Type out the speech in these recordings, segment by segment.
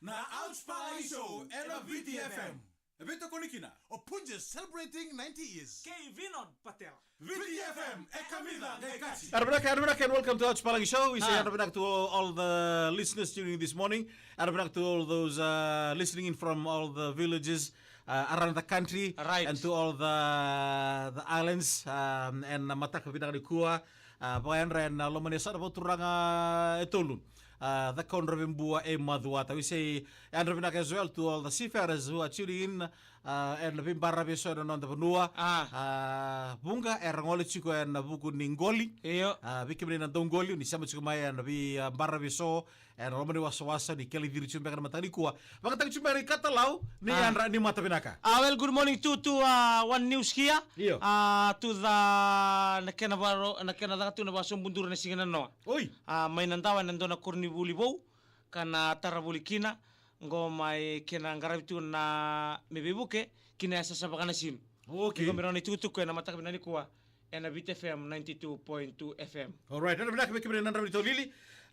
na Ouch Palai Show era VTFM. Ebito konikina. Opunja celebrating 90 years. Kay Vinod Patel. VTFM ekamila ngekati. Arabanak, and welcome to Ouch Palai Show. We say Arabanak to all the listeners tuning in this morning. Arabanak to all those listening in from all the villages around the country. Right. And to all the islands and Mataka Vidakua. Bayanra and Lomanesa about Turanga Etolun. The Conravimbua e Maduata. We say Androvinak as well to all the seafarers who are tuning in and the Bimbarabison on the Vanua. Bunga, Erangoli Chico and Buku Ningoli. Vikimin and Dongoli, Nisamachukumai and the Barabiso and Romani Wasawasa, the Kelly Virchumber Matanikua. Vakachumari Catalau, Niandra Nimatavinaka. Well, good morning to one news here. To the Nakanava to Navasum Bundur Nesingano. Oi, May Nandawan and Dona Cornibulibo, Kana Tarabulikina, go my Kenangaravitu na Mebibuke, Kinesa Sabanasim. okay. Gomeroni Tutu and Matakanikua and a VTFM 92.2 FM. All right, and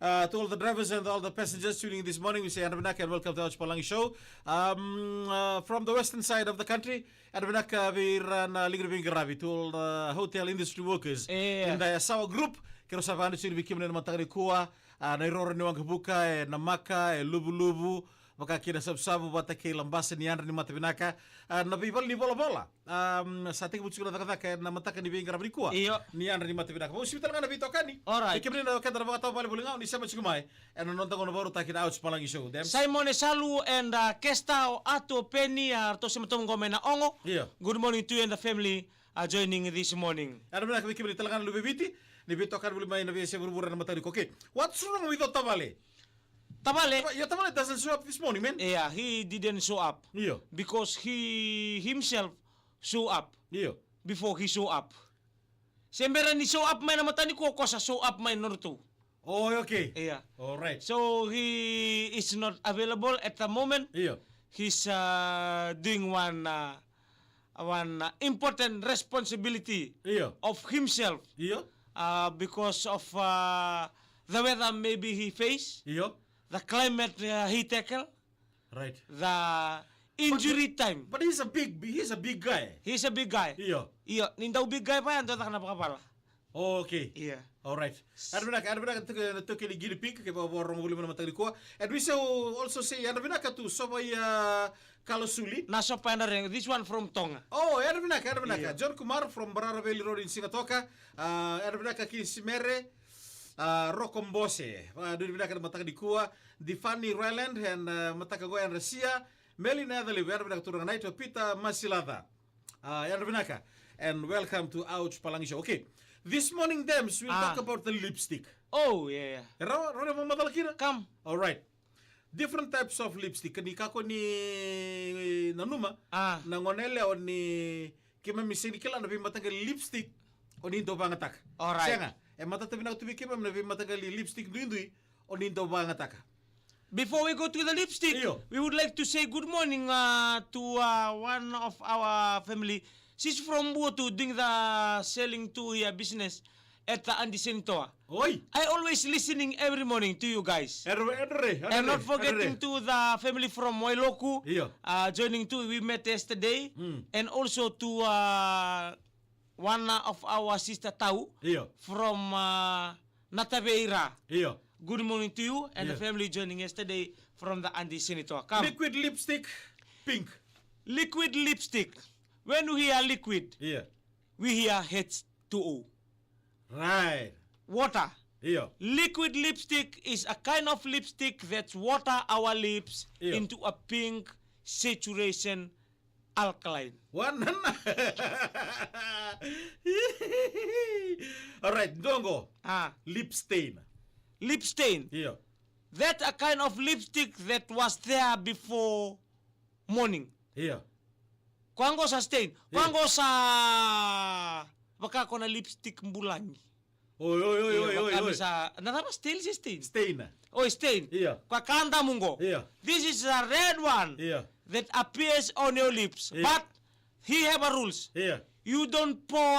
to all the drivers and all the passengers tuning in this morning, we say Arabanak and welcome to Ouch Palangi Show. From the western side of the country, Arabanak we run Ligriving Garavi to all the hotel industry workers in the Sawa group. Kerosavani chini vikimu na Matarikua, Nairora ni Wangabuka, Namaka, Lubu Lubu. Maka kina sabu bata ke lambasa ni andra ni matavinaka na bibal ni bola sa ating butsura taka na mataka ni bingra brikua ni andra ni matavinaka mo hospital nga na bitokani Alright. Ikimni na kadra mga tao pala bulingao ni sama chikumai and non tango na baro takina Ouch Palangi Show them Simon Esalu and Kesta Ato Penny to simatong gome na ongo. Good morning to you and the family joining this morning. Ano na ikimni talaga lubibiti ni bitokan bulimay na biya burbura na matariko. Okay, what's wrong with Otavale? Tabale. Your Tamale doesn't show up this morning, man. Yeah, he didn't show up. Yeah. Because he himself show up before he show up. Sembera ni show up may namatani ko sa show up may norto. Oh, okay. Yeah. All right. So he is not available at the moment. Yeah. He's doing one important responsibility of himself. Yeah. Because of the weather maybe he face. Yeah. The climate he tackle, Right. the injury time. But he's a big guy. He's a big guy. Yeah. Iya, nindaw big guy pa yan, doon ka napakapala. Okay. Iya. All right. Arbinak to kili gili pik ke bawa orang boleh mana matang ko. And we also say arbinak tu sobay Kalasuli. Nasa pa na rin, this one from Tonga. Oh, arbinak. John Kumar from Barara Valley Road in Singatoka. Arbinak kini Simere. Rokombose, dulu binaka mataka di Kua, di Fanny Ryland and mataka goyan Rasia, Meli Netherly, we are binaka turang night to Peter Masilada. Binaka, and welcome to Ouch Palangi Show. Okay, this morning, Dems, we'll talk about the lipstick. Oh, yeah. Come. All right. Different types of lipstick. Ni kako ni nanuma, nangonele o ni kima misini kila na bimatanga lipstick o ni bangatak. All right. Siya nga. Matatabi na tubi kima na matagali lipstick duindui o nindo bangataka. Before we go to the lipstick, we would like to say good morning to one of our family. She's from Buotu doing the selling to her business at the Andy Sentoa. Oi! I always listening every morning to you guys. And not forgetting to the family from Wailoku, joining too. We met yesterday. And also to one of our sister Tau from Nataveira. Good morning to you and the family joining yesterday from the Andy Senator. Come. Liquid lipstick, pink. Liquid lipstick. When we hear liquid, we hear H2O. Right. Water. Liquid lipstick is a kind of lipstick that water our lips into a pink saturation alkaline. One. All right, dongo. Lip stain. Lip stain. That a kind of lipstick that was there before morning. Kwango sa stain. Kwango sa baka ko na lipstick mbulangi. Oi. Kami sa nanapa stain si stain. Stain. Oh, stain. Kwa kanda mungo. This is a red one. That appears on your lips. But he have a rules. You don't pour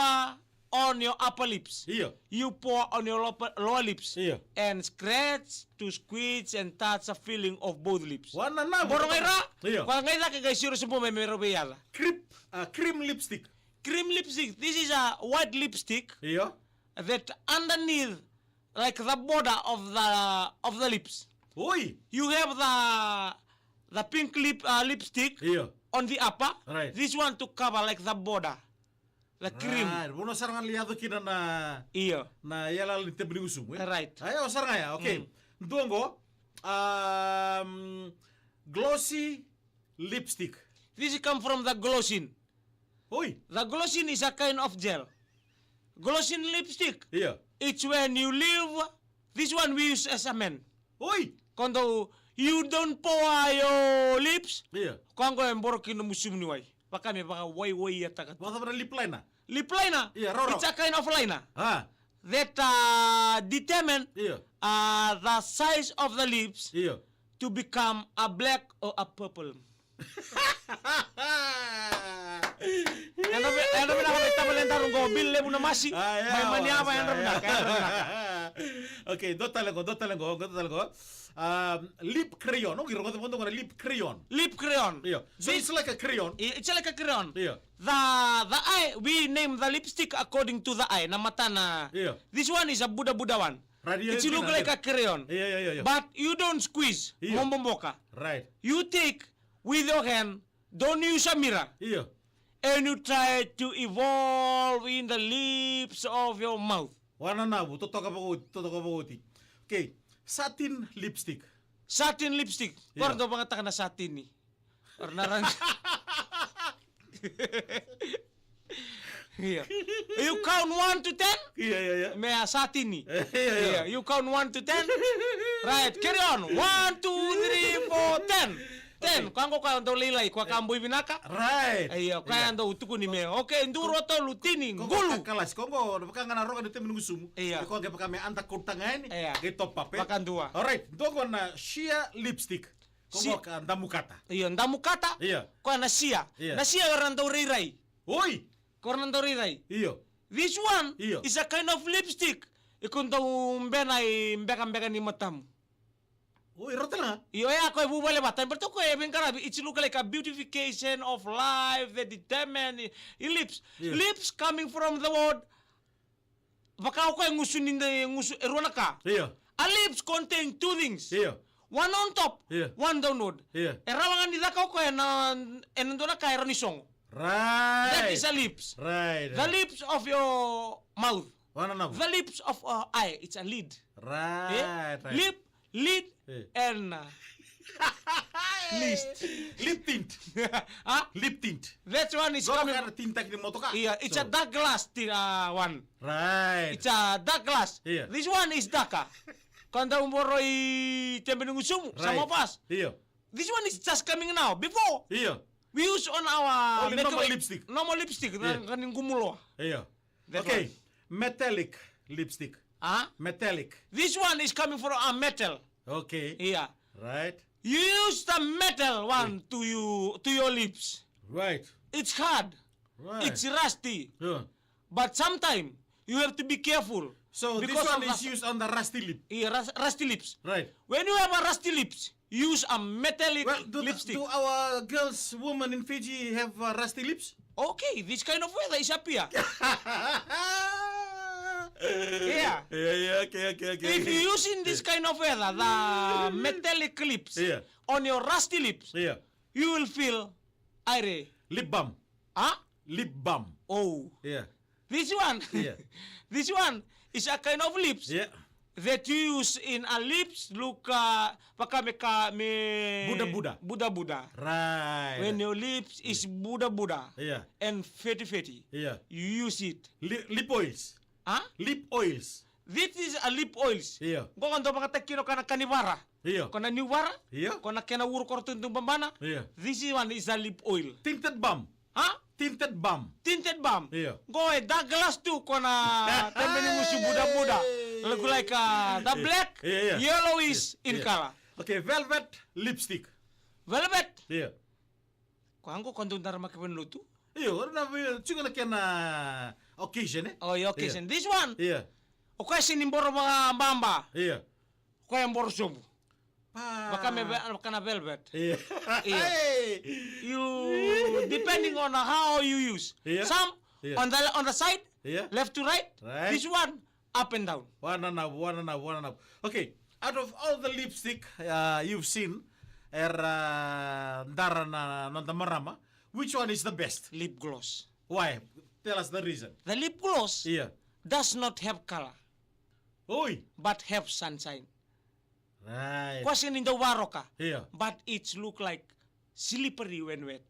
on your upper lips. Iya. You pour on your lower lips. Iya. And scratch to squeeze and touch a feeling of both lips. Wana na. Borong ira. Iya. Kwa ngaila kagay siro semua memero beyala. Cream lipstick. Cream lipstick. This is a white lipstick Iya. that underneath, like the border of the lips, Oi. you have the pink lipstick Iya. on the upper. Right. This one to cover like the border, the cream. Right. Bono sarangan liado kina na Iya. yala linte beli usum. Right. Ayo saranga ya. Okay. Ndongo glossy lipstick. This come from the glossin. Oi. The glossin is a kind of gel. Glossin lipstick. Iya. It's when you leave. This one we use as a man. Oi. Kondo you don't pour your lips. Iya. Kwango yang borok kino musim ni way. Baka may baka way yatakat. Wata pada lip line na. Lip liner. Iya, roro. It's a kind of liner Ah. that determine Iya. the size of the lips Iya. to become a black or a purple. Ano pinaka tabalentar ko bille mo na masi. May manyama yan na. Okay, do talago. Lip crayon. No, giro ko tong lip crayon. Lip crayon. Yeah. So it's like a crayon. It's like a crayon. Yeah. The eye, we name the lipstick according to the eye. Na mata na. Yeah. This one is a Buddha one. Right, It look like a crayon. Yeah. But you don't squeeze. Yeah. Mombomboka. Right. You take with your hand, don't use a mirror. Yeah. And you try to evolve in the lips of your mouth. Wana na bu totoka pagoti. Okay. Satin lipstick. Satin lipstick. Yeah. Kordo bang taka na satin ni. Or narang. Yeah. You count 1 to 10? Yeah. May satin ni. Yeah. You count 1 to 10? Right, carry on. 1, 2, 3, 4, 10. 10. Kwango ka ando lilay kwa kamboy binaka. Right. Ayo, kaya ando utuko ni me. Okay, nduro to lutini Gulu. ngulu. Kalas kongo baka ngana roka dito menungusum. Iya. Ko ga baka me anta kurtangan. Iya. Gito papel. Baka dua. Alright, dogo na sheer lipstick. Kongo ka ndamukata. Iyo, ndamukata. Iya. Kwa nasia. Iya. Nasia orang ando riray. Oi. Koran ando riray. Iyo. This one Iyo. is a kind of lipstick. Ikun daw mbenay mbeka ni matamu. Oi, rota lang. Iyo ya ko bubale batan but ko even karabi it look like a beautification of life that determine lips. Yeah. Lips coming from the word baka ko ngusunin ngusu erona ka. Iya. A lips contain two things. Iya. One on top, Yeah. one downward. Yeah. Erawangan nila ko enandona ka eronisong. Right. That is a lips. Right. The lips of your mouth. Wana na bu. The lips of our eye. It's a lid. Right. Lip, lid, Yeah. and list. Lip tint. Huh? Lip tint. That one is Go coming. ka tinta kini moto ka. Yeah, it's a dark glass one. Right. It's a dark glass. Yeah. This one is darker. Kanda umoroy tembenungusum sama pas. Iya. This one is just coming now. Before Iya. we use on our Only normal lipstick. Normal lipstick. Yeah. Kaning gumulo. Iya. That Okay. Metallic lipstick. Huh? Metallic. This one is coming from a metal. Okay. Yeah. Right. You use the metal one to your lips. Right. It's hard. Right. It's rusty. Yeah. But sometimes you have to be careful. So this Because one of is used on the rusty lip. Yeah, rusty lips. Right. When you have a rusty lips, use a metallic Well, lipstick. do our girls, women in Fiji have rusty lips? Okay, this kind of weather is up here. Yeah. Yeah. Okay. If you using this kind of weather, the metallic lips Yeah. on your rusty lips, Yeah. you will feel aire. Lip balm. Huh? Lip balm. Oh. Yeah. This one. Yeah. This one is a kind of lips Yeah. that you use in a lips look Buddha. Right. When your lips is Buddha Yeah. and fatty, Yeah. you use it. Lip oils. Huh? Lip oils. This is a lip oils. Yeah. Kung ano mga takino ka na kanibara. Yeah. Kung na niwara. Yeah. Kung na kinawuro ko rin itong bambana. Yeah. This one is a lip oil. Tinted balm. Huh? Tinted balm. Tinted balm. Yeah. Go Douglas too. Kung na tempening mo si Buddha. Look like the black, Yeah. yellowish in Yeah. color. Okay, velvet lipstick. Velvet. Yeah. Kung ko kung doon na makipanluto. Iyo, na chunga na kena occasion, eh? Oh, your occasion. This one, Yeah. okay, sinimboro mga mbamba. Yeah. Okay, ang borsomo. Pa. Baka na velvet. Yeah. Yeah. Hey. You, depending on how you use. Yeah. Some, Yeah. on the side, Yeah. left to right. Right. This one, up and down. One and up. Okay, out of all the lipstick you've seen, Dara na Marama, which one is the best? Lip gloss. Why? Tell us the reason. The lip gloss Yeah. does not have color, Oi. but have sunshine. Right. Question in the waroka, Yeah. but it look like slippery when wet.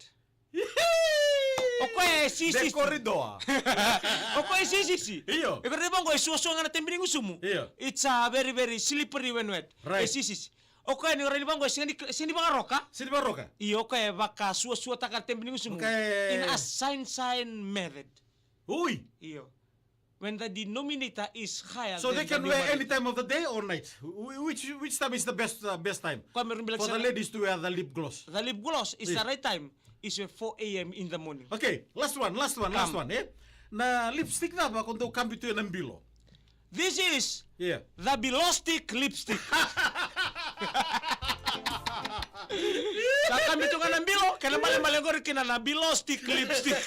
Okay, si. The corridor. Okay, si. Iyo. Ikaw rin bang ko isuso nga natin biningusumo? Iyo. It's very very slippery when wet. Right. Si. Okay, ni rin bang ko sini bang roka? Sini ba roka? Iyo kay baka suwa ta ka natin biningusumo. Okay. In a sign method. Oi. Iyo. When the denominator is higher So they than can the wear numerator. any time of the day or night. Which time is the best time Kung meron bilang for the sa- ladies to wear the lip gloss? The lip gloss is Yeah. the right time. Is 4 a.m. in the morning. Okay, last one, eh? Na lipstick na ba kung daw kambito yun ng bilo? This is Yeah. the Bilostic lipstick. Kami ito nga ng bilo, kaya mali-mali ko rin kinala, Bilostic lipstick.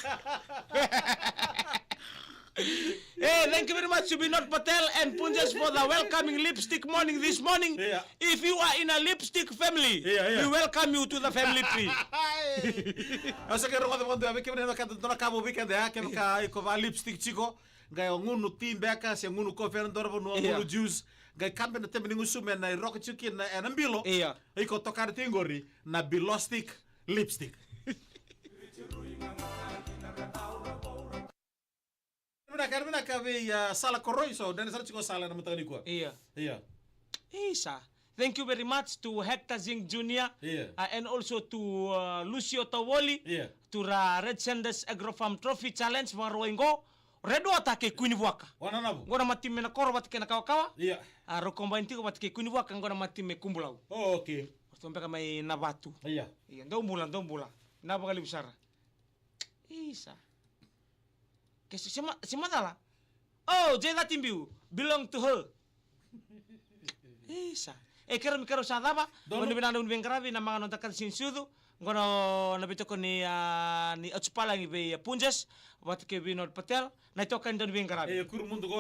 Hey, thank you very much to Binod Patel and Punjas for the welcoming lipstick morning this morning. Yeah. If you are in a lipstick family, Yeah. we welcome you to the family tree. Asa kero ko quando ave kemre na kanto na kabo weekend ya kem ka ko va lipstick chiko ngai ngunu timbe ka se ngunu ko fer ndoro no Yeah. ngunu juice ngai kambe na tembe ningu sumen na rock chuki na enambilo Yeah. iko tokar tingori na Bilostic lipstick. Karena kami sala koroi so dan sala chiko sala na matani ko. Yeah. Iya. Isa. Thank you very much to Hector Zing Jr. Yeah. And also to Lucio Tawoli. Yeah. To the Red Sanders Agrofarm Trophy Challenge mga roingo. Redo atake kunivuaka. Wana nabo. Ngona matime na koro batike na kawakawa. Iya. Rokombain tiko batike kunivuaka ngona matime kumbulau. Oh, okay. Ortombe kama nabatu. Iya. Iya, ndau mbula. Naba kali busara. Isa. Kasi si madala. Oh, Jeda Timbiu belong to her. Isa. Kero sadaba. Ngono binanda bengkrabi na mga nontakan sinsudu. Ngono nabito ko ni Atspala ni Punjas. Wat ke Binod Patel. Na ito kan don bengkrabi. Kuru mundo ko.